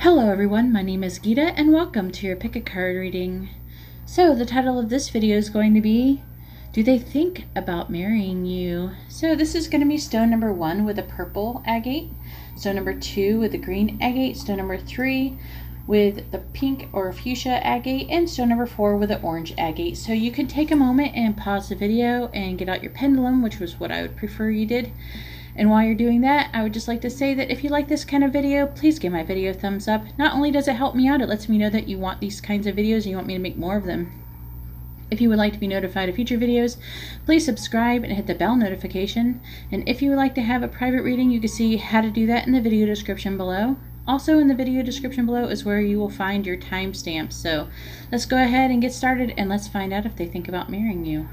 Hello everyone, my name is Geeta and welcome to your Pick a Card reading. So the title of this video is going to be, Do They Think About Marrying You? So this is going to be stone number 1 with a purple agate, stone number 2 with a green agate, stone number 3 with the pink or fuchsia agate, and stone number 4 with the orange agate. So you can take a moment and pause the video and get out your pendulum, which was what I would prefer you did. And while you're doing that, I would just like to say that if you like this kind of video, please give my video a thumbs up. Not only does it help me out, it lets me know that you want these kinds of videos and you want me to make more of them. If you would like to be notified of future videos, please subscribe and hit the bell notification. And if you would like to have a private reading, you can see how to do that in the video description below. Also in the video description below is where you will find your timestamps. So let's go ahead and get started and let's find out if they think about marrying you.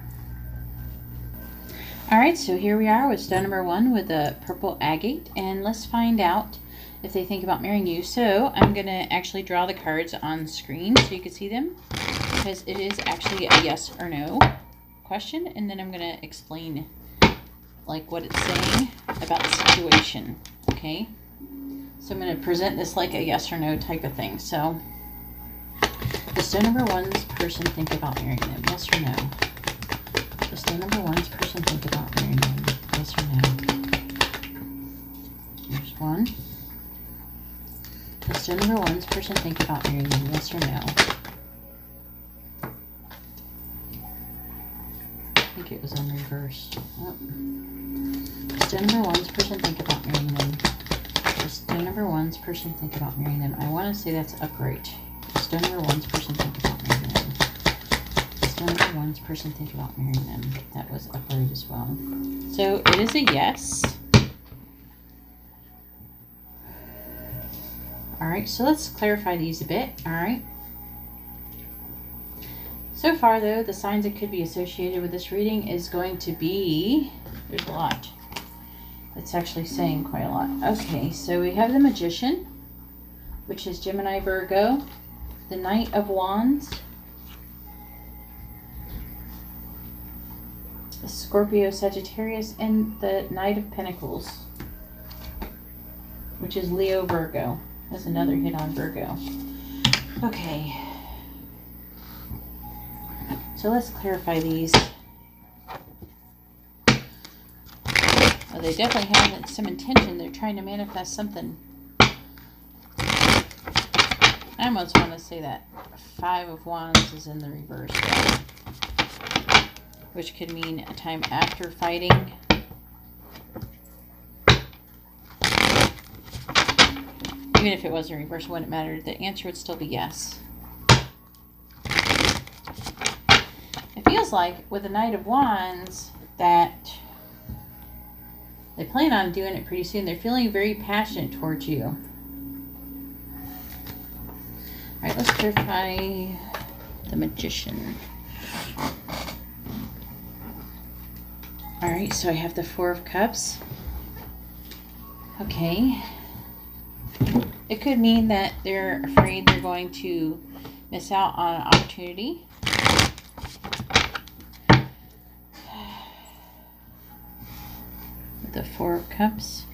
Alright, so here we are with stone number 1 with a purple agate, and let's find out if they think about marrying you. So I'm going to actually draw the cards on screen so you can see them, because it is actually a yes or no question, and then I'm going to explain like what it's saying about the situation. Okay, so I'm going to present this like a yes or no type of thing. So does stone number 1's person think about marrying them? Yes or no? Does stone number 1's person think about marrying them? Yes or no? There's 1. Does stone number 1's person think about marrying them? Yes or no? I think it was on reverse. Oh. Does stone number 1's person think about marrying them? Does stone number 1's person think about marrying them? I want to say that's upright. Does stone number 1's person think about marrying them? Stone number 1's person think about marrying them? That was upright as well. So it is a yes. Alright, so let's clarify these a bit. Alright. So far though, the signs that could be associated with this reading is going to be, there's a lot. It's actually saying quite a lot. Okay, so we have the Magician, which is Gemini, Virgo, the Knight of Wands, the Scorpio, Sagittarius, and the Knight of Pentacles, which is Leo, Virgo. That's another hit on Virgo. Okay. So let's clarify these. Well, they definitely have some intention. They're trying to manifest something. I almost want to say that 5 of Wands is in the reverse, which could mean a time after fighting. Even if it was in reverse, it wouldn't matter. The answer would still be yes. It feels like with the Knight of Wands that they plan on doing it pretty soon. They're feeling very passionate towards you. Alright, let's clarify the Magician. Alright, so I have the 4 of Cups. Okay. It could mean that they're afraid they're going to miss out on an opportunity. With the 4 of Cups.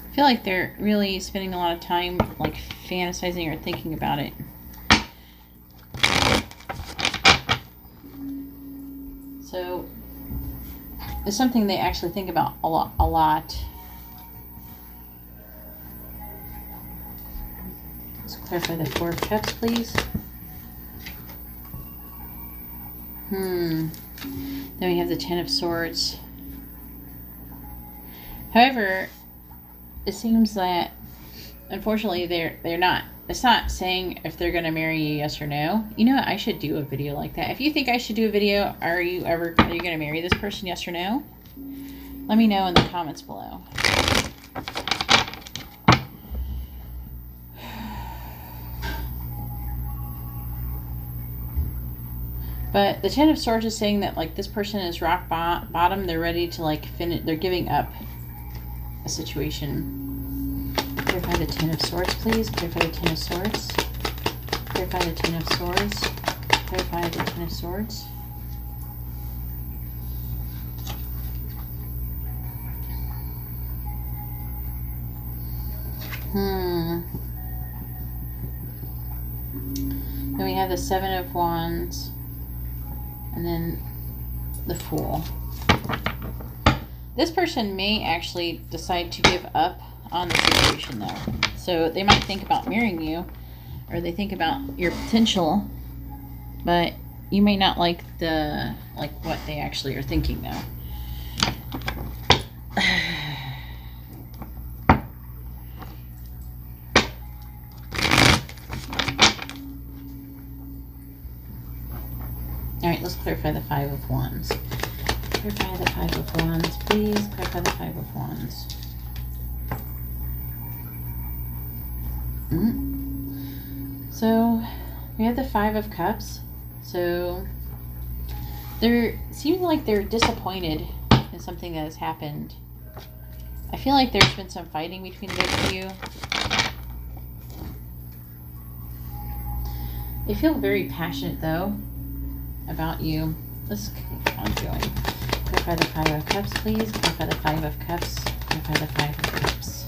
I feel like they're really spending a lot of time like fantasizing or thinking about it. So it's something they actually think about a lot. Let's clarify the 4 of Cups, please. Then we have the 10 of Swords. However, it seems that unfortunately they're not. It's not saying if they're going to marry you, yes or no. You know what? I should do a video like that. If you think I should do a video, are you going to marry this person, yes or no? Let me know in the comments below. But the 10 of Swords is saying that like this person is rock bottom. They're ready to like finish. They're giving up a situation. Clarify the 10 of Swords, please. Clarify the 10 of Swords. Clarify the 10 of Swords. clarify the Ten of Swords. Then we have the Seven of Wands, and then the Fool. This person may actually decide to give up on the situation though. So they might think about marrying you, or they think about your potential, but you may not like what they actually are thinking though. Alright, let's clarify the Five of Wands. Clarify the Five of Wands, please. Clarify the Five of Wands. So, we have the Five of Cups. So, it seems like they're disappointed in something that has happened. I feel like there's been some fighting between the both of you. They feel very passionate, though, about you. Let's keep on going. Clarify the Five of Cups, please. Clarify the Five of Cups. Clarify the Five of Cups.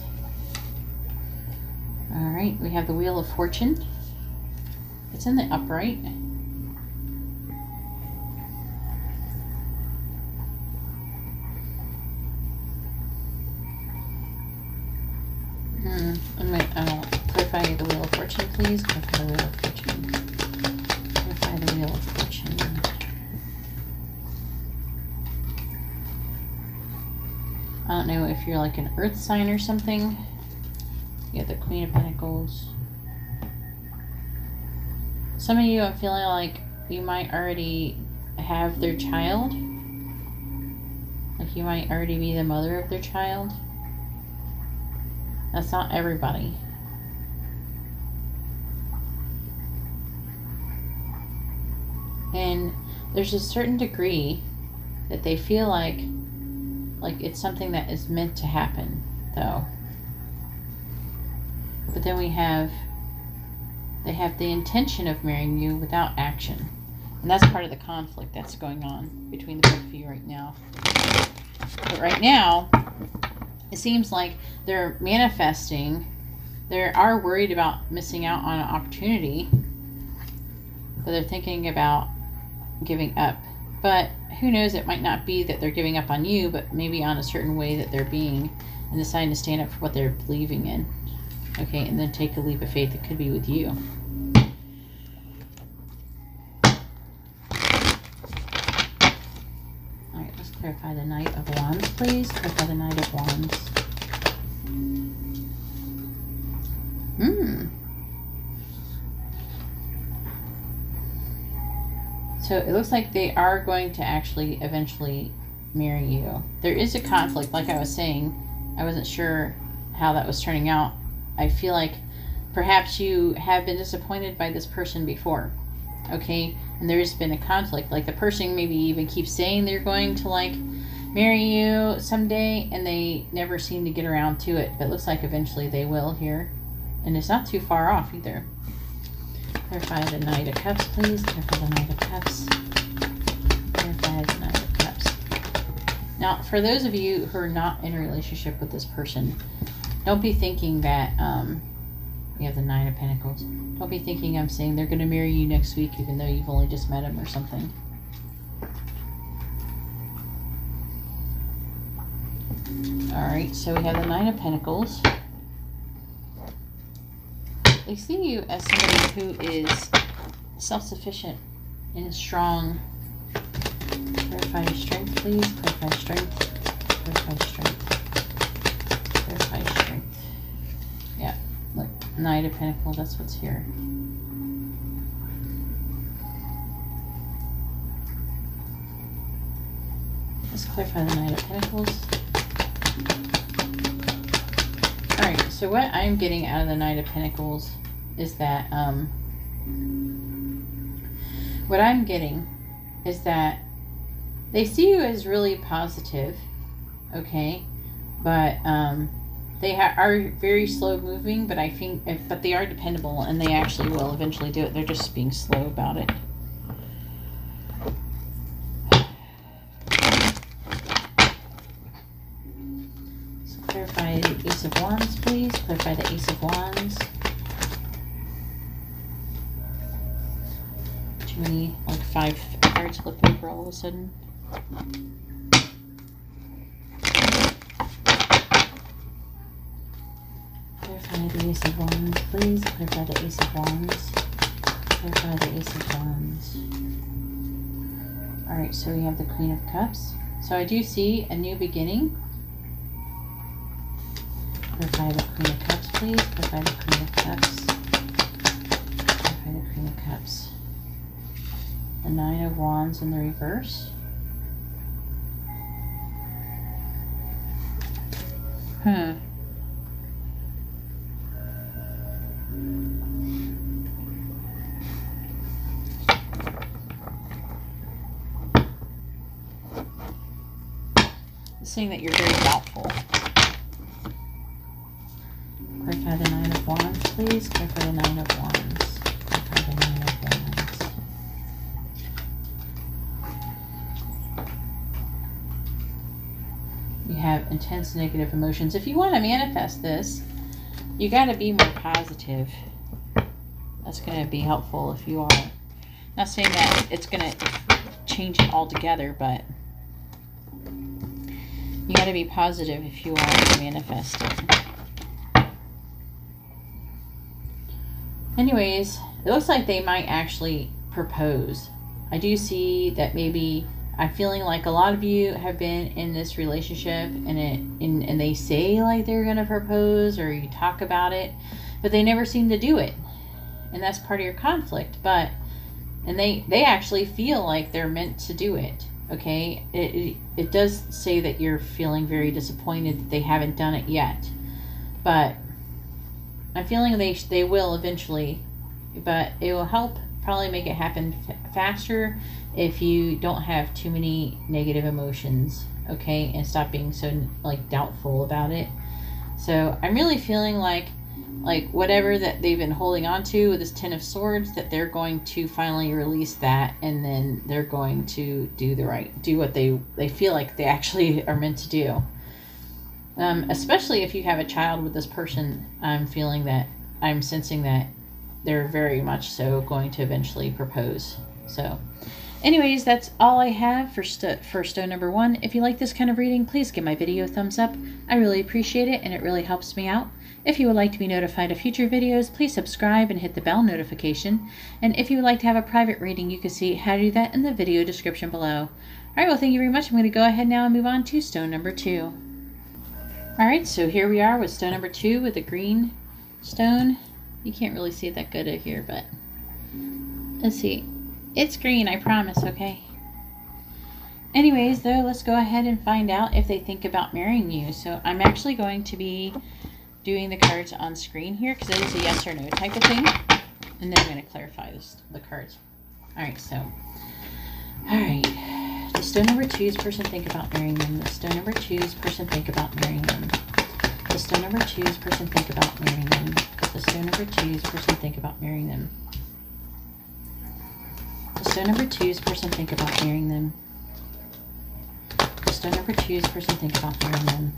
Alright, we have the Wheel of Fortune. It's in the upright. Clarify the Wheel of Fortune, please. Clarify the Wheel of Fortune. Clarify the Wheel of Fortune. I don't know if you're like an earth sign or something. You have the Queen of Pentacles. Some of you, I'm feeling like you might already have their child. Like you might already be the mother of their child. That's not everybody. And there's a certain degree that they feel like it's something that is meant to happen, though. But then they have the intention of marrying you without action. And that's part of the conflict that's going on between the both of you right now. But right now, it seems like they're manifesting. They are worried about missing out on an opportunity. But they're thinking about giving up. But who knows, it might not be that they're giving up on you, but maybe on a certain way that they're being and deciding to stand up for what they're believing in. Okay, and then take a leap of faith. It could be with you. Alright, let's clarify the Knight of Wands, please. Clarify the Knight of Wands. So it looks like they are going to actually eventually marry you. There is a conflict, like I was saying. I wasn't sure how that was turning out. I feel like perhaps you have been disappointed by this person before. Okay? And there's been a conflict. Like the person maybe even keeps saying they're going to like marry you someday, and they never seem to get around to it. But it looks like eventually they will here. And it's not too far off either. Clarify the Knight of Cups, please. Clarify the Knight of Cups. Clarify the Knight of Cups. Now, for those of you who are not in a relationship with this person, don't be thinking that, you have the Nine of Pentacles. Don't be thinking I'm saying they're going to marry you next week, even though you've only just met him or something. Alright, so we have the Nine of Pentacles. They see you as somebody who is self-sufficient and strong. Clarify your strength, please. Clarify strength. Clarify strength. Clarify strength. Yeah, look. Knight of Pentacles, that's what's here. Let's clarify the Knight of Pentacles. Alright, so what I'm getting out of the Knight of Pentacles is that, what I'm getting is that they see you as really positive, okay, but they are very slow moving, but but they are dependable, and they actually will eventually do it. They're just being slow about it. Clarify the Ace of Wands, please. Clarify the Ace of Wands. Too many, like 5 cards flipped over all of a sudden. Clarify the Ace of Wands, please. Clarify the Ace of Wands. Clarify the Ace of Wands. Alright, so we have the Queen of Cups. So I do see a new beginning. Clarify the Queen of Cups, please. Clarify the Queen of Cups. Clarify the Queen of Cups. The Nine of Wands in the reverse. It's saying that you're very doubtful. Clarify the Nine of Wands, please. Clarify the Nine of Wands. Clarify the Nine of Wands. You have intense negative emotions. If you want to manifest this, you got to be more positive. That's going to be helpful if you are. Not saying that it's going to change it altogether, but you got to be positive if you want to manifest it. Anyways, it looks like they might actually propose. I do see that maybe I'm feeling like a lot of you have been in this relationship and they say like they're going to propose, or you talk about it, but they never seem to do it. And that's part of your conflict. And they actually feel like they're meant to do it. Okay, it does say that you're feeling very disappointed that they haven't done it yet, but I'm feeling they will eventually, but it will help probably make it happen faster if you don't have too many negative emotions, okay, and stop being so like doubtful about it. So I'm really feeling like whatever that they've been holding on to with this Ten of Swords, that they're going to finally release that, and then they're going to do what they feel like they actually are meant to do. Especially if you have a child with this person, I'm sensing that they're very much so going to eventually propose. So anyways, that's all I have for stone number 1. If you like this kind of reading, please give my video a thumbs up. I really appreciate it, and it really helps me out. If you would like to be notified of future videos, please subscribe and hit the bell notification. And if you would like to have a private reading, you can see how to do that in the video description below. Alright, well, thank you very much. I'm going to go ahead now and move on to stone number 2. Alright, so here we are with stone number 2 with the green stone. You can't really see it that good here, but let's see. It's green, I promise, okay? Anyways, though, let's go ahead and find out if they think about marrying you. So I'm actually going to be doing the cards on screen here because it is a yes or no type of thing. And then I'm going to clarify the cards. Alright, so. Alright. The stone number 2's person think about marrying them. The stone number 2's person think about marrying them. The stone number 2's person think about marrying them. The stone number 2's person think about marrying them. The stone number 2's person think about marrying them. The stone number 2's person think about marrying them.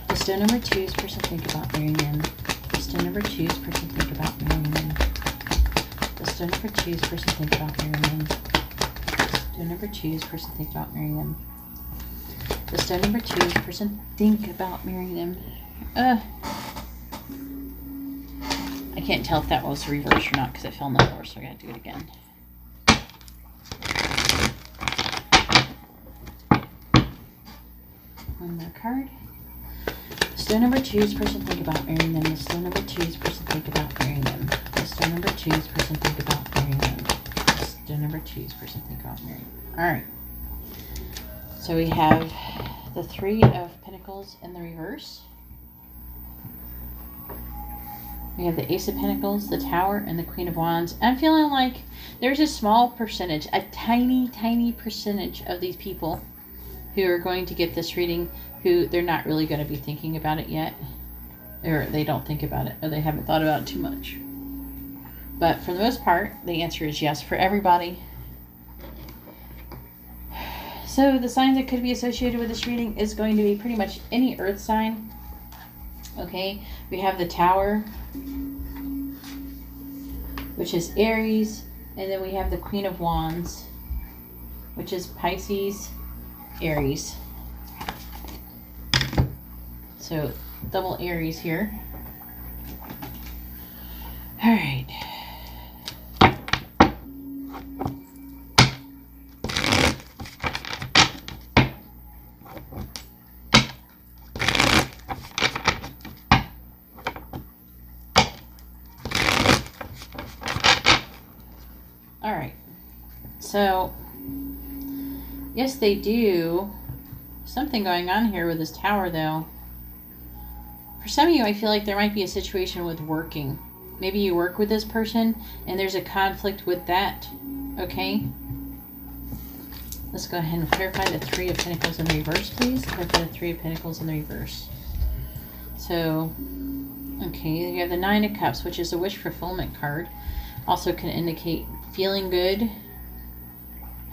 The stone number 2's person think about marrying them. The stone number 2's person think about marrying them. The stone number 2's person think about marrying them. Stone number 2's person think about marrying them. The stone number 2's person think about marrying them. I can't tell if that was reverse or not because it fell on the floor, so I gotta do it again. One more card. Stone number 2's person think about marrying them. The stone number 2's person think about marrying them. The stone number 2's person think about marrying them. The stone number 2's person think about marrying them. Alright. So we have the 3 of Pentacles in the reverse. We have the Ace of Pentacles, the Tower, and the Queen of Wands. I'm feeling like there's a small percentage, a tiny, tiny percentage of these people who are going to get this reading who they're not really going to be thinking about it yet. or they don't think about it, or they haven't thought about it too much. But for the most part, the answer is yes for everybody. So the signs that could be associated with this reading is going to be pretty much any earth sign. Okay, we have the Tower, which is Aries, and then we have the Queen of Wands, which is Pisces, Aries. So double Aries here. All right. All right. So, yes, they do. Something going on here with this Tower, though. For some of you, I feel like there might be a situation with working. Maybe you work with this person, and there's a conflict with that. Okay? Let's go ahead and clarify the Three of Pentacles in reverse, please. Clarify the Three of Pentacles in reverse. So, okay, you have the Nine of Cups, which is a wish fulfillment card. Also can indicate feeling good.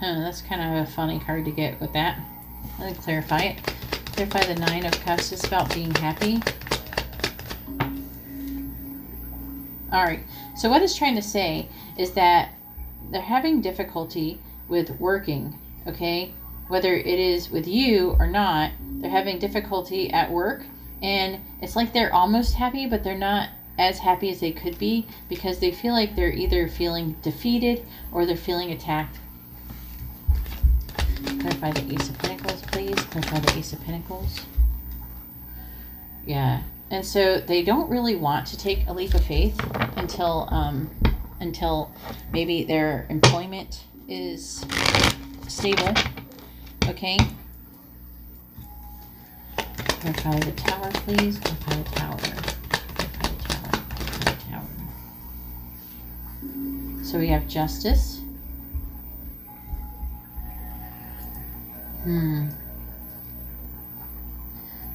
That's kind of a funny card to get with that. Let me clarify it. Clarify the Nine of Cups. It's about being happy. Alright, so what it's trying to say is that they're having difficulty with working, okay? Whether it is with you or not, they're having difficulty at work, and it's like they're almost happy, but they're not as happy as they could be because they feel like they're either feeling defeated or they're feeling attacked. Clarify the Ace of Pentacles, please. Clarify the Ace of Pentacles. Yeah. And so they don't really want to take a leap of faith until maybe their employment is stable. Okay. Clarify the Tower, please. Clarify the Tower. Clarify the Tower. Clarify the Tower. So we have Justice.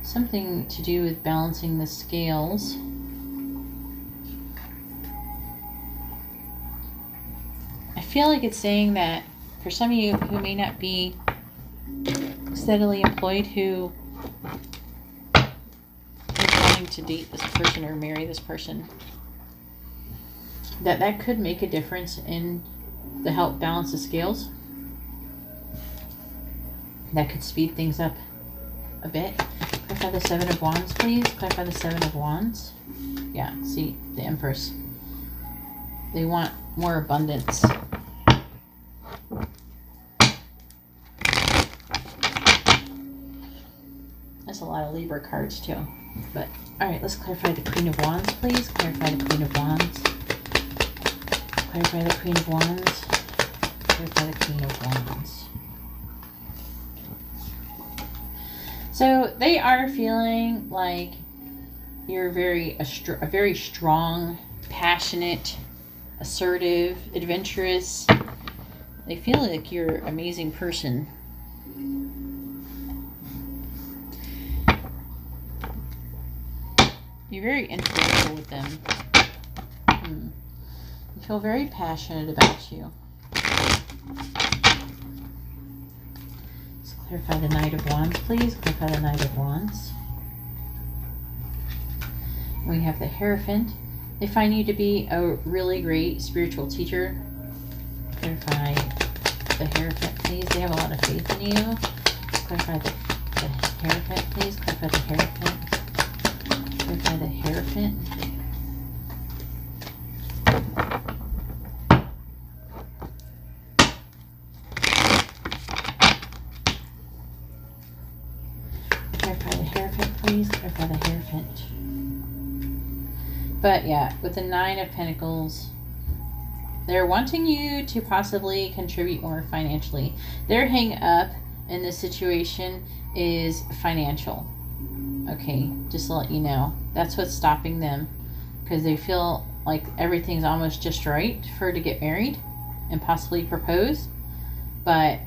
Something to do with balancing the scales. I feel like it's saying that for some of you who may not be steadily employed, who is wanting to date this person or marry this person, that could make a difference in the help balance the scales. That could speed things up a bit. Clarify the Seven of Wands, please. Clarify the Seven of Wands. Yeah, see, the Empress. They want more abundance. That's a lot of Libra cards, too. But, alright, let's clarify the Queen of Wands, please. Clarify the Queen of Wands. Clarify the Queen of Wands. Clarify the Queen of Wands. So they are feeling like you're a very strong, passionate, assertive, adventurous. They feel like you're an amazing person. You're very influential with them. You feel very passionate about you. Clarify the Knight of Wands, please. Clarify the Knight of Wands. We have the Hierophant. They find you to be a really great spiritual teacher. Clarify the Hierophant, please. They have a lot of faith in you. Clarify the Hierophant, please. Clarify the Hierophant. Clarify the Hierophant. Please clarify the Hierophant. But yeah, with the Nine of Pentacles, they're wanting you to possibly contribute more financially. Their hang up in this situation is financial. Okay, just to let you know. That's what's stopping them, because they feel like everything's almost just right for her to get married and possibly propose. But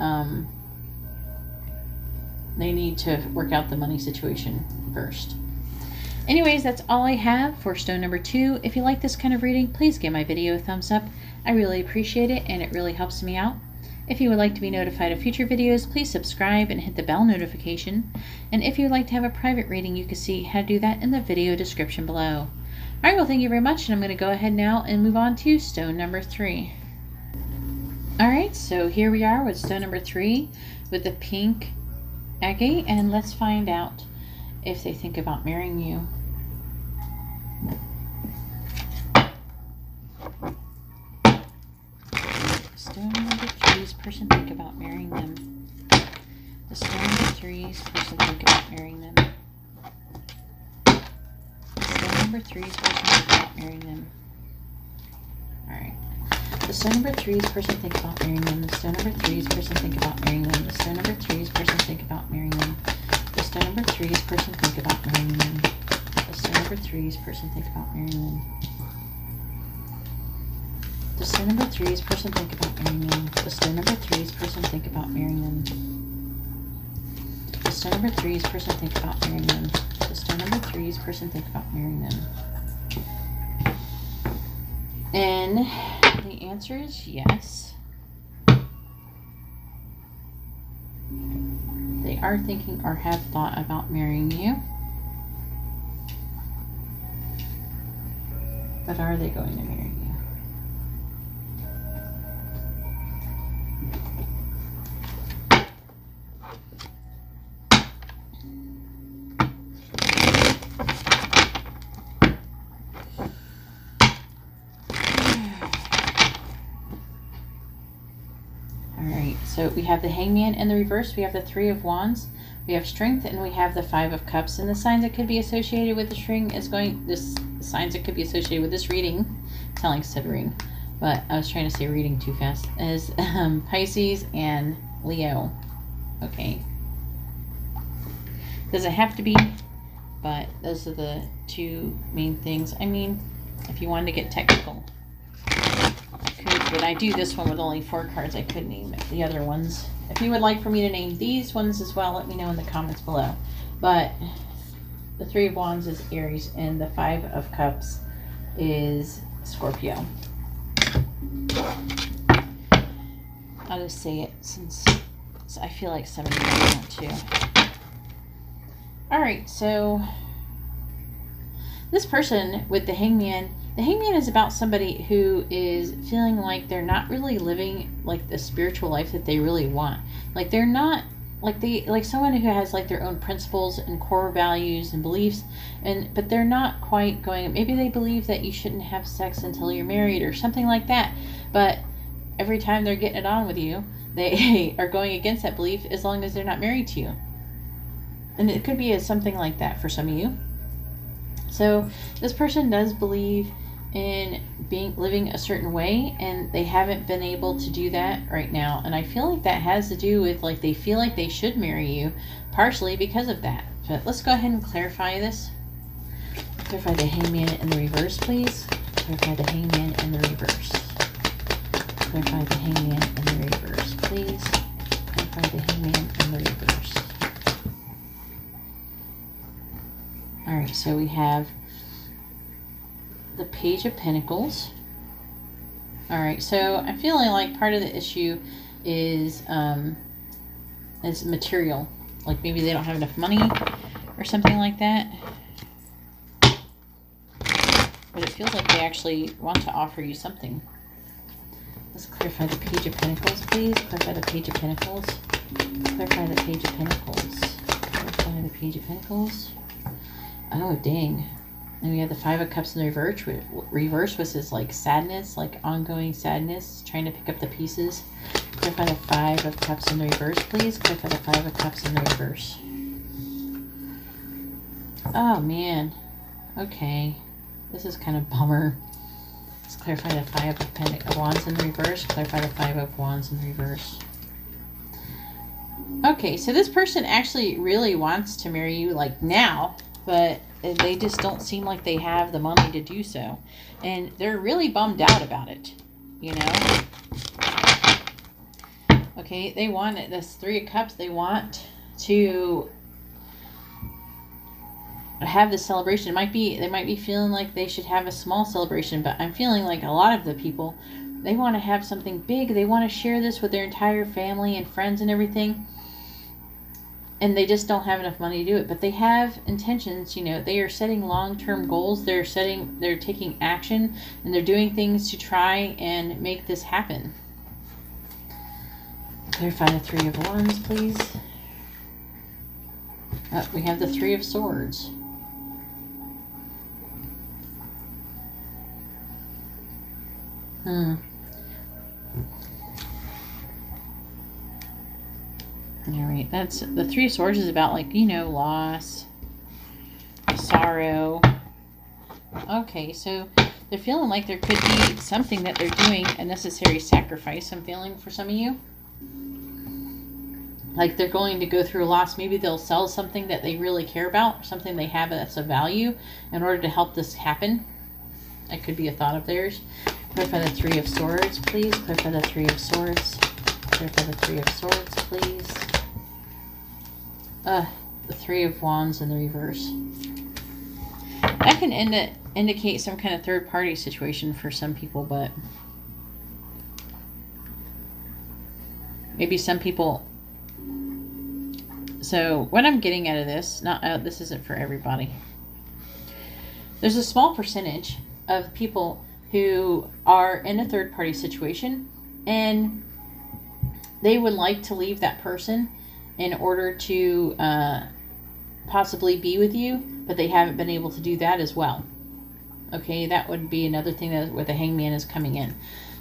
they need to work out the money situation first. Anyways, that's all I have for stone number 2. If you like this kind of reading, please give my video a thumbs up. I really appreciate it, and it really helps me out. If you would like to be notified of future videos, please subscribe and hit the bell notification. And if you would like to have a private reading, you can see how to do that in the video description below. Alright, well, thank you very much, and I'm going to go ahead now and move on to stone number 3. Alright, so here we are with stone number 3 with the pink agate, and let's find out if they think about marrying you. Stone number 3's person think about marrying them. The stone number 3's person think about marrying them. Stone number 3's person think about marrying them. Alright. The stone number 3's person think about marrying them. The stone number 3's person think about marrying them. The stone number 3's person think about marrying them. The stone number 3's person think about marrying them. The stone number 3's person think about marrying them. The stone number 3's person think about marrying them. The stone number 3's person think about marrying them. The stone number 3's person think about marrying them. The stone number 3's person think about marrying them. And the answer is yes. They are thinking or have thought about marrying you. But are they going to marry you? So we have the Hangman in the reverse, we have the Three of Wands, we have Strength, and we have the Five of Cups. And the signs that could be associated with the string is signs that could be associated with this reading, telling said ring, but I was trying to say reading too fast, is Pisces and Leo. Okay. Doesn't have to be, but those are the two main things. I mean, if you wanted to get technical, but I do this one with only 4 cards. I could name the other ones. If you would like for me to name these ones as well, let me know in the comments below. But the Three of Wands is Aries, and the Five of Cups is Scorpio. I'll just say it since I feel like some of you want to. Alright, so this person with the Hangman is about somebody who is feeling like they're not really living like the spiritual life that they really want. Like they're not like someone who has like their own principles and core values and beliefs, but they're not quite going. Maybe they believe that you shouldn't have sex until you're married or something like that. But every time they're getting it on with you, they are going against that belief as long as they're not married to you. And it could be something like that for some of you. So this person does believe in living a certain way, and they haven't been able to do that right now. And I feel like that has to do with like they feel like they should marry you, partially because of that. But let's go ahead and clarify this. Clarify the Hangman in the reverse, please. Clarify the Hangman in the reverse. Clarify the Hangman in the reverse, please. Clarify the Hangman in the reverse. Alright, so we have the Page of Pentacles. Alright, so I'm feeling like part of the issue is material. Like maybe they don't have enough money or something like that. But it feels like they actually want to offer you something. Let's clarify the Page of Pentacles, please. Clarify the Page of Pentacles. Clarify the Page of Pentacles. Clarify the Page of Pentacles. Oh, dang. And we have the Five of Cups in the reverse, which is like sadness, like ongoing sadness, trying to pick up the pieces. Clarify the Five of Cups in the reverse, please. Clarify the Five of Cups in the reverse. Oh, man. Okay. This is kind of bummer. Let's clarify the Five of Wands in the reverse. Clarify the Five of Wands in the reverse. Okay, so this person actually really wants to marry you like now, but they just don't seem like they have the money to do so. And they're really bummed out about it, you know? Okay, they want it. This Three of Cups, they want to have this celebration. They might be feeling like they should have a small celebration, but I'm feeling like a lot of the people, they want to have something big. They want to share this with their entire family and friends and everything. And they just don't have enough money to do it. But they have intentions, you know, they are setting long-term goals. They're taking action, and they're doing things to try and make this happen. Clarify the Three of Wands, please. Oh, we have the Three of Swords. Alright, that's the Three of Swords is about, like, you know, loss, sorrow. Okay, so they're feeling like there could be something that they're doing, a necessary sacrifice, I'm feeling, for some of you. Like they're going to go through a loss. Maybe they'll sell something that they really care about, something they have that's of value, in order to help this happen. That could be a thought of theirs. Clarify the Three of Swords, please. Clarify the Three of Swords. Clarify the Three of Swords, please. The Three of Wands in the reverse. That can indicate some kind of third-party situation for some people, but maybe some people. So what I'm getting out of this, this isn't for everybody. There's a small percentage of people who are in a third-party situation, and they would like to leave that person in order to possibly be with you, but they haven't been able to do that as well. Okay, that would be another thing that with the Hangman is coming in.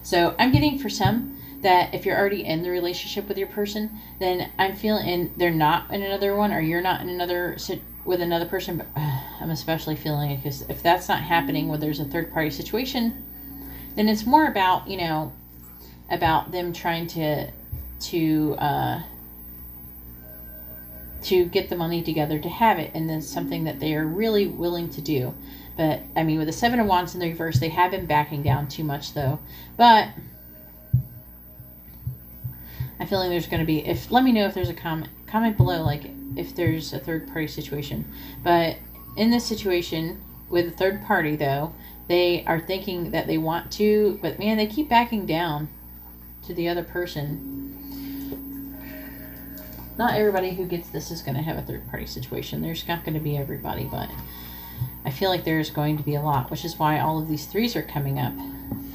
So I'm getting for some that if you're already in the relationship with your person, then I'm feeling, and they're not in another one, or you're not in another with another person, but I'm especially feeling it because if that's not happening where there's a third-party situation, then it's more about, you know, about them trying to get the money together to have it, and then something that they are really willing to do. But I mean, with the Seven of Wands in the reverse, they have been backing down too much though. But I'm feeling there's going to be, let me know if there's a comment below, like if there's a third party situation. But in this situation with a third party though, they are thinking that they want to, but man, they keep backing down to the other person. Not everybody who gets this is going to have a third-party situation. There's not going to be everybody, but I feel like there's going to be a lot, which is why all of these threes are coming up.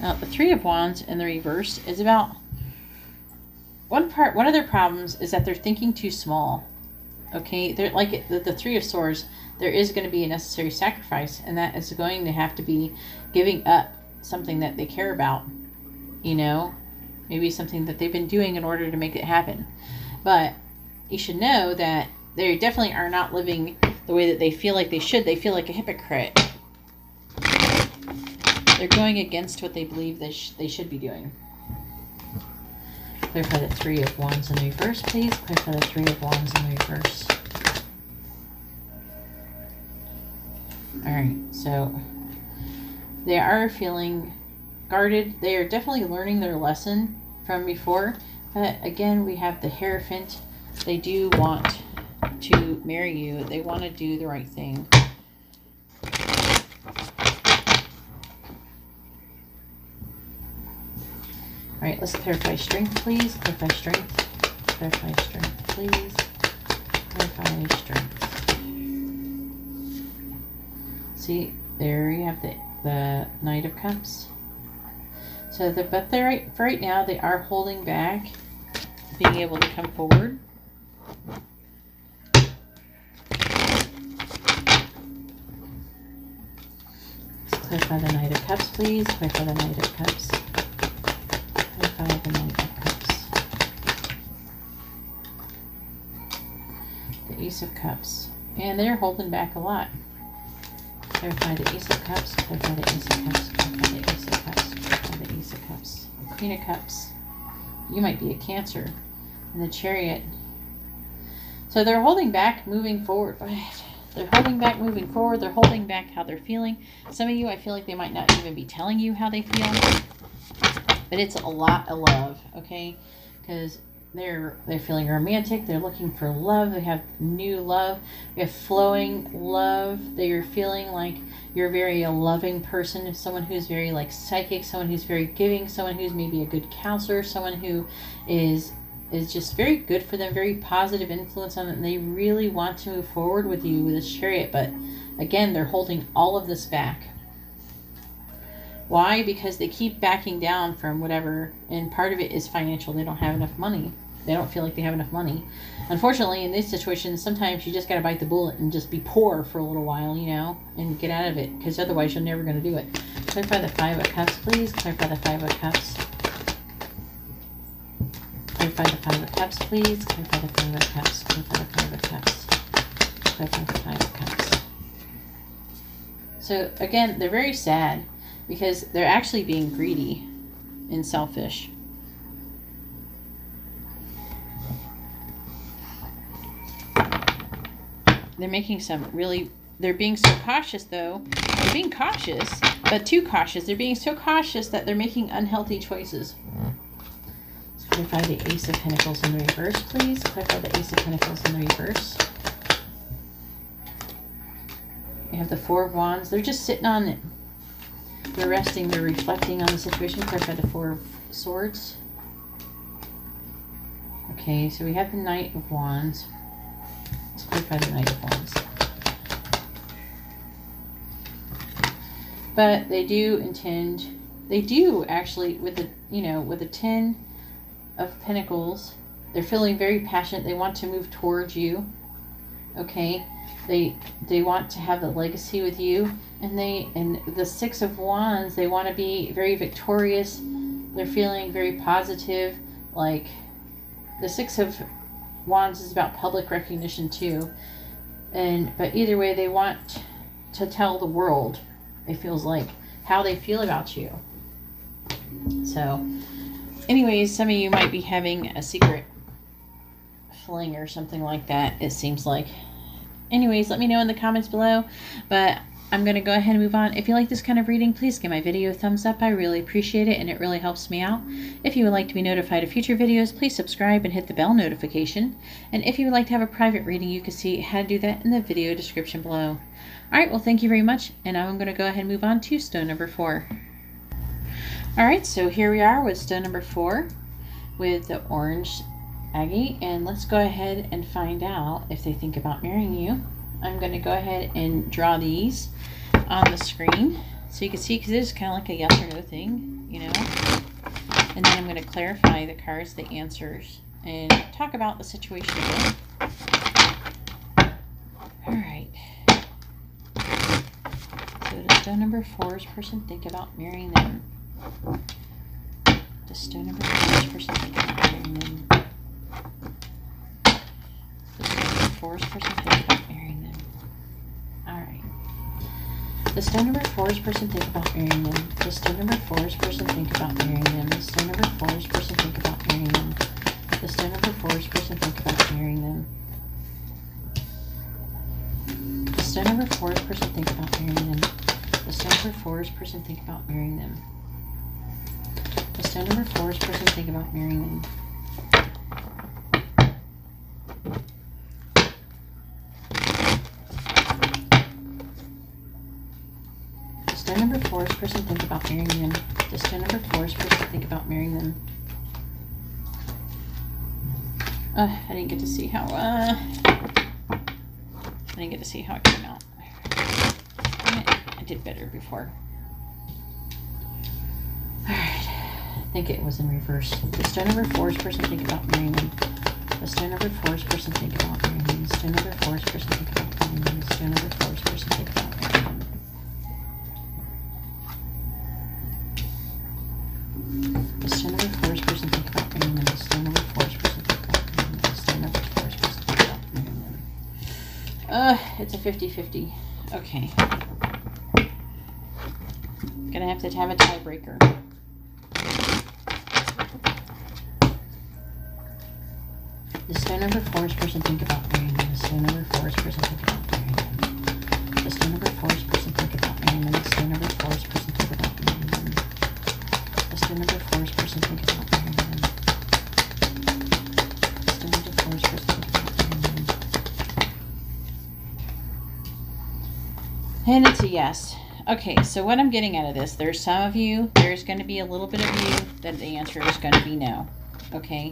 Now, the Three of Wands in the reverse is about one of their problems is that they're thinking too small. Okay, they're like the Three of Swords. There is going to be a necessary sacrifice, and that is going to have to be giving up something that they care about. You know, maybe something that they've been doing in order to make it happen, but you should know that they definitely are not living the way that they feel like they should. They feel like a hypocrite. They're going against what they believe they should be doing. Clarify the Three of Wands in the reverse, please. Clarify the Three of Wands in the reverse. Alright, so they are feeling guarded. They are definitely learning their lesson from before. But again, we have the Hierophant. They do want to marry you. They want to do the right thing. All right, let's clarify strength, please. Clarify strength. Clarify strength, please. Clarify strength. See, there you have the Knight of Cups. So, but for right now, they are holding back being able to come forward. Let's clarify the Knight of Cups, please. Clarify the Knight of Cups. Clarify the Knight of Cups. The Ace of Cups. And they're holding back a lot. Clarify the Ace of Cups. Clarify the Ace of Cups. Clarify the Ace of Cups. Clarify the Ace of Cups. The Queen of Cups. You might be a Cancer. And the Chariot. So they're holding back, moving forward. They're holding back, moving forward. They're holding back how they're feeling. Some of you, I feel like they might not even be telling you how they feel. But it's a lot of love, okay? Because they're feeling romantic. They're looking for love. They have new love. They have flowing love. They're feeling like you're a very loving person, someone who's very like psychic, someone who's very giving, someone who's maybe a good counselor, someone who is just very good for them, very positive influence on them. And they really want to move forward with you with this Chariot, but again, they're holding all of this back. Why? Because they keep backing down from whatever, and part of it is financial. They don't have enough money. They don't feel like they have enough money. Unfortunately, in these situations, sometimes you just got to bite the bullet and just be poor for a little while, you know, and get out of it, because otherwise you're never going to do it. Clarify the Five of Cups, please. Clarify the Five of Cups. Clarify the Five of Cups, please. Clarify the Five of Cups. Clarify the Five of Cups. Clarify the Five of Cups. So, again, they're very sad, because they're actually being greedy and selfish. They're making some really, they're being so cautious though. They're being cautious, but too cautious. They're being so cautious that they're making unhealthy choices. Let's clarify the Ace of Pentacles in the reverse, please. Clarify the Ace of Pentacles in the reverse. We have the Four of Wands. They're just sitting on it. They're resting, they're reflecting on the situation. Clarify the Four of Swords. Okay, so we have the Knight of Wands. Let's clarify the Knight of Wands. But they do actually, with the, you know, with the Ten of Pentacles, they're feeling very passionate. They want to move towards you. Okay, they want to have a legacy with you. And the Six of Wands, they want to be very victorious. They're feeling very positive. Like the Six of Wands is about public recognition too. But either way, they want to tell the world, it feels like, how they feel about you. So anyways, some of you might be having a secret fling or something like that, it seems like. Anyways, let me know in the comments below. But I'm going to go ahead and move on. If you like this kind of reading, please give my video a thumbs up. I really appreciate it, and it really helps me out. If you would like to be notified of future videos, please subscribe and hit the bell notification. And if you would like to have a private reading, you can see how to do that in the video description below. Alright, well, thank you very much, and now I'm going to go ahead and move on to stone number 4. Alright, so here we are with stone number 4 with the orange agate, and let's go ahead and find out if they think about marrying you. I'm going to go ahead and draw these on the screen so you can see, because it is kind of like a yes or no thing, you know. And then I'm going to clarify the cards, the answers, and talk about the situation a bit. Alright. So does stone number 4's person think about marrying them? Does stone number 4's person think about marrying them? Does stone number 4's person think about marrying them? Alright. Does stone number 4's person think about marrying them? Does stone number 4's person think about marrying them? Does stone number 4's person think about marrying them? Does stone number 4's person think about marrying them? Does stone number 4's person think about marrying them? Does stone number 4's person think about marrying them? Does stone number 4's person think about marrying them? Does stone number 4's person think about marrying them? Does stone number 4's person think about marrying them? I didn't get to see how it came out. I did better before. Alright. I think it was in reverse. Does stone number 4's person think about marrying them? Does stone number 4's person think about marrying them? Does stone number 4's person think about marrying them? Does stone number 4's person think about marrying them? Does stone number 4's person think about marrying them? Does stone number 4's person think about marrying them? Does stone number 4's person think about marrying them? It's a 50-50. Okay. Gonna have to have a tiebreaker. Does stone number 4's person think about marrying them? Does stone number 4's person think about marrying them? Does stone number 4's person think about marrying them? Does stone number 4's person think about marrying them? Does stone number 4's person think about marrying them? And it's a yes. Okay, so what I'm getting out of this, there's some of you, there's going to be a little bit of you that the answer is going to be no. Okay?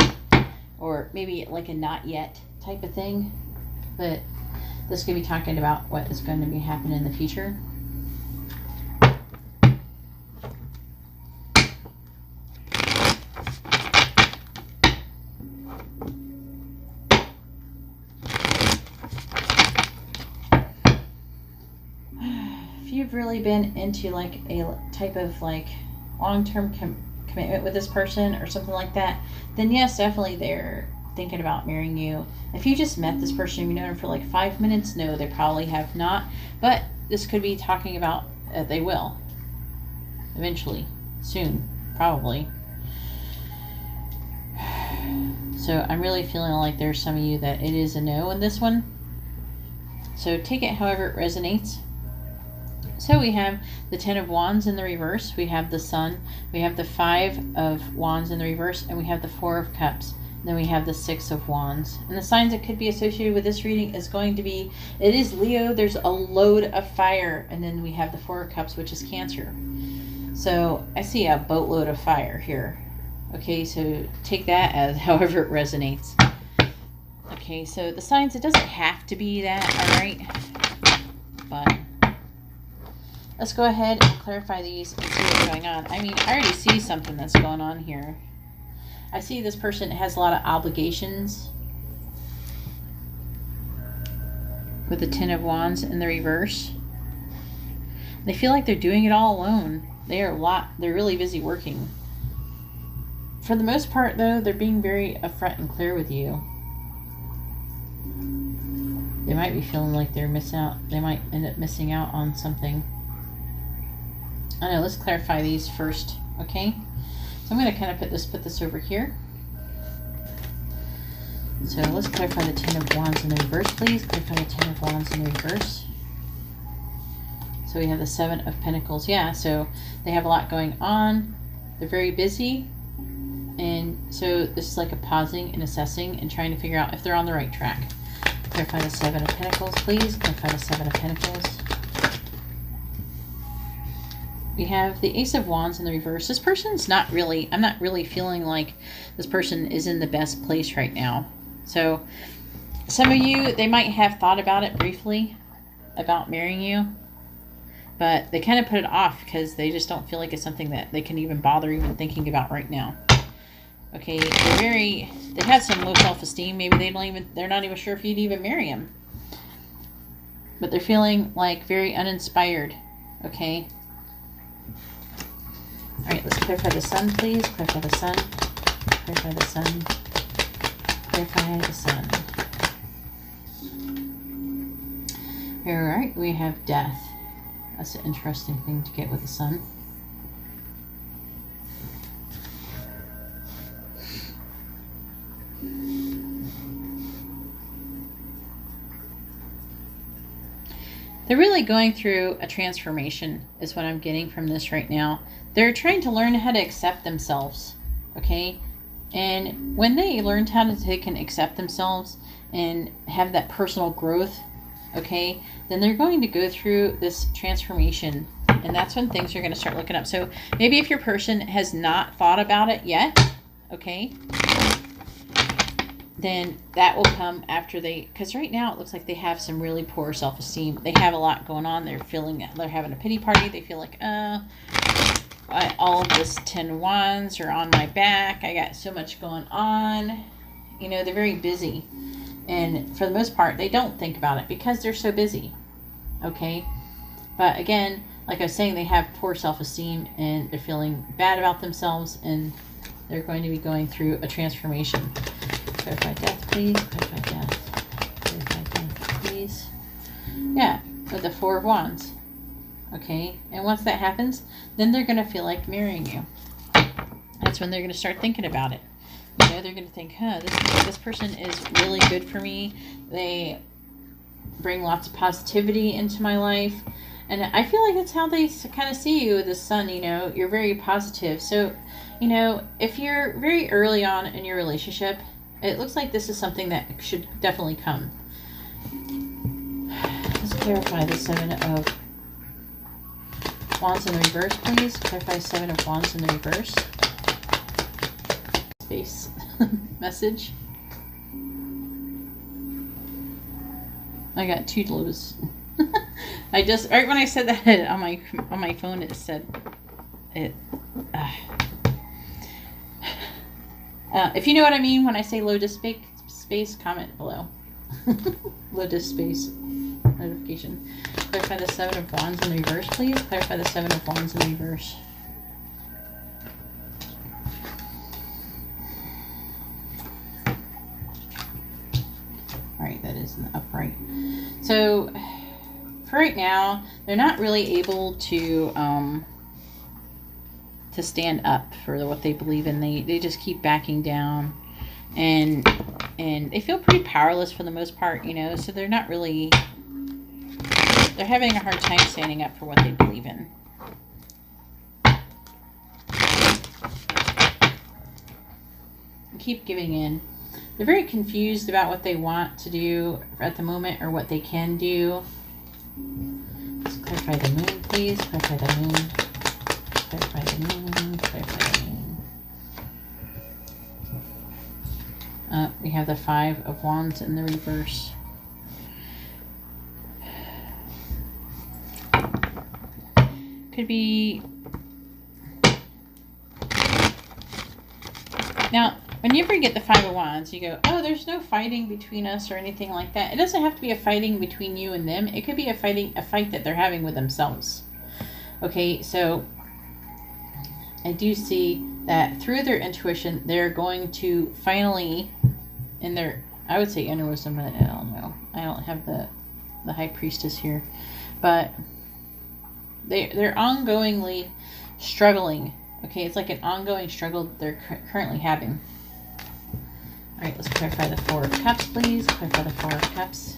Or maybe like a not yet type of thing. But this could be talking about what is going to be happening in the future. If you've really been into like a type of like long-term commitment with this person or something like that, then yes, definitely they're thinking about marrying you. If you just met this person, you've known them for like 5 minutes, no, they probably have not. But this could be talking about they will eventually, soon, probably. So I'm really feeling like there's some of you that it is a no in this one. So take it however it resonates. So we have the 10 of Wands in the reverse, we have the Sun, we have the 5 of Wands in the reverse, and we have the 4 of Cups. And then we have the 6 of Wands. And the signs that could be associated with this reading is going to be, it is Leo, there's a load of fire, and then we have the 4 of Cups, which is Cancer. So I see a boatload of fire here. Okay, so take that as however it resonates. Okay, so the signs, it doesn't have to be that, all right? But let's go ahead and clarify these and see what's going on. I mean, I already see something that's going on here. I see this person has a lot of obligations with the 10 of Wands in the reverse. They feel like they're doing it all alone. They're really busy working. For the most part, though, they're being very upfront and clear with you. They might be feeling like they might end up missing out on something. I know, let's clarify these first, okay? So I'm going to kind of put this over here. So let's clarify the 10 of Wands in the reverse, please. Clarify the 10 of Wands in the reverse. So we have the 7 of Pentacles. Yeah, so they have a lot going on. They're very busy. And so this is like a pausing and assessing and trying to figure out if they're on the right track. Clarify the 7 of Pentacles, please. Clarify the 7 of Pentacles. We have the Ace of Wands in the reverse. This person's I'm not really feeling like this person is in the best place right now. So some of you, they might have thought about it briefly, about marrying you, but they kind of put it off because they just don't feel like it's something that they can even bother even thinking about right now. Okay, they have some low self-esteem. Maybe they're not even sure if you'd even marry them. But they're feeling like very uninspired. Okay. All right, let's clarify the Sun, please. Clarify the Sun. Clarify the Sun. Clarify the Sun. All right, we have Death. That's an interesting thing to get with the Sun. They're really going through a transformation is what I'm getting from this right now. They're trying to learn how to accept themselves, okay? And when they learn how they can accept themselves and have that personal growth, okay, then they're going to go through this transformation. And that's when things are going to start looking up. So maybe if your person has not thought about it yet, okay, then that will come after because right now it looks like they have some really poor self-esteem. They have a lot going on. They're having a pity party. They feel like, all of this 10 Wands are on my back. I got so much going on. You know, they're very busy. And for the most part, they don't think about it because they're so busy. Okay? But again, like I was saying, they have poor self-esteem and they're feeling bad about themselves and they're going to be going through a transformation. Clarify Death, please. Clarify Death. Clarify Death, please. Yeah, with the 4 of Wands. Okay, and once that happens, then they're going to feel like marrying you. That's when they're going to start thinking about it. You know, they're going to think, this person is really good for me. They bring lots of positivity into my life. And I feel like that's how they kind of see you, the Sun, you know. You're very positive. So, you know, if you're very early on in your relationship, it looks like this is something that should definitely come. Let's clarify the 7 of Wands in the reverse, please. Clarify 7 of Wands in the reverse. Space message. I got 2 lows. I just, right when I said that on my phone, it said it. If you know what I mean when I say low disk space, comment below. Low disk space notification. Clarify the 7 of Wands in the reverse, please. Clarify the 7 of Wands in the reverse. All right, that is in the upright. So for right now, they're not really able to stand up for what they believe in. They just keep backing down, and they feel pretty powerless for the most part, you know. So they're not really. They're having a hard time standing up for what they believe in. Keep giving in. They're very confused about what they want to do at the moment or what they can do. Let's clarify the moon, please. Clarify the moon. Clarify the moon. Clarify the moon. We have the 5 of Wands in the reverse. Could be. Now, whenever you get the 5 of Wands, you go, oh, there's no fighting between us or anything like that. It doesn't have to be a fighting between you and them. It could be a fight that they're having with themselves. Okay, so I do see that through their intuition, they're going to finally, in their, I would say inner wisdom, but I don't know. I don't have the High Priestess here. But they're ongoingly struggling. Okay, it's like an ongoing struggle that they're currently having. All right, let's clarify the 4 of Cups, please. Clarify the 4 of Cups.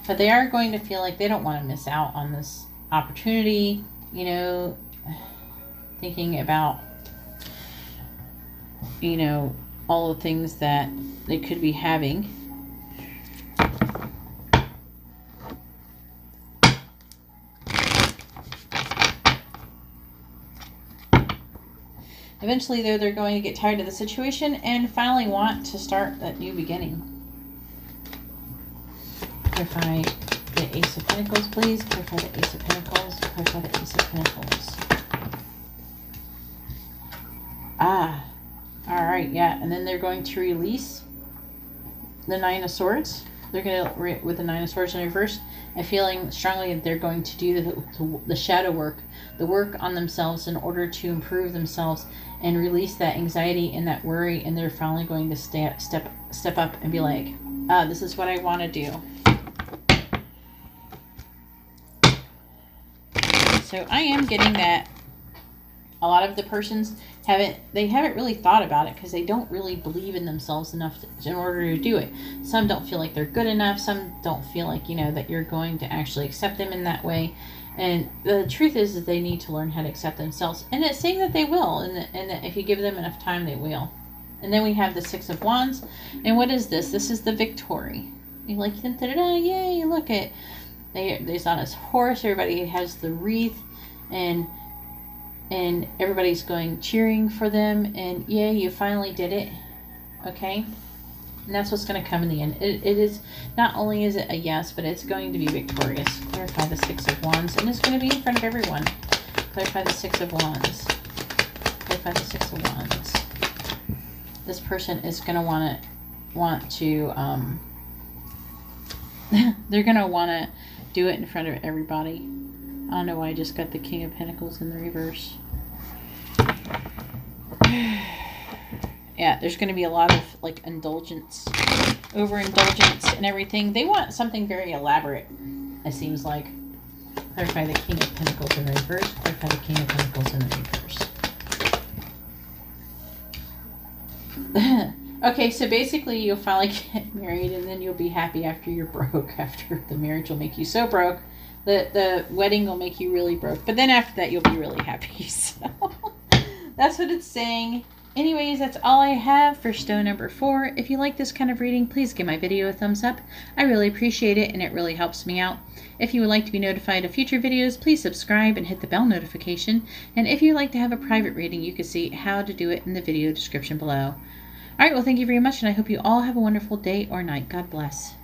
But they are going to feel like they don't want to miss out on this opportunity, you know, thinking about, you know, all the things that they could be having. Eventually, though, they're going to get tired of the situation and finally want to start that new beginning. Clarify the Ace of Pentacles, please. Clarify the Ace of Pentacles. Clarify the Ace of Pentacles. All right, yeah. And then they're going to release the 9 of Swords. They're going to, with the 9 of Swords in reverse, and feeling strongly that they're going to do the shadow work, the work on themselves in order to improve themselves and release that anxiety and that worry, and they're finally going to step up and be like, this is what I want to do. So I am getting that a lot of the persons haven't really thought about it because they don't really believe in themselves enough in order to do it. Some don't feel like they're good enough. Some don't feel like, you know, that you're going to actually accept them in that way. And the truth is that they need to learn how to accept themselves. And it's saying that they will, and that if you give them enough time, they will. And then we have the 6 of Wands. And what is this? This is the victory. You like, da-da-da, yay, look at. They's on his horse. Everybody has the wreath. And everybody's going cheering for them, and yeah, you finally did it. Okay, and that's what's going to come in the end. It is not only is it a yes, but it's going to be victorious. Clarify the 6 of Wands, and it's going to be in front of everyone. Clarify the 6 of Wands. Clarify the 6 of Wands. This person is going to want to they're going to want to do it in front of everybody. I don't know why I just got the King of Pentacles in the reverse. Yeah, there's going to be a lot of like indulgence, overindulgence and everything. They want something very elaborate, it seems like. Clarify the King of Pentacles in the reverse. Clarify the King of Pentacles in the reverse. Okay, so basically you'll finally get married, and then you'll be happy after you're broke. After the marriage will make you so broke. The wedding will make you really broke. But then after that, you'll be really happy. So that's what it's saying. Anyways, that's all I have for stone number 4. If you like this kind of reading, please give my video a thumbs up. I really appreciate it, and it really helps me out. If you would like to be notified of future videos, please subscribe and hit the bell notification. And if you'd like to have a private reading, you can see how to do it in the video description below. All right, well, thank you very much, and I hope you all have a wonderful day or night. God bless.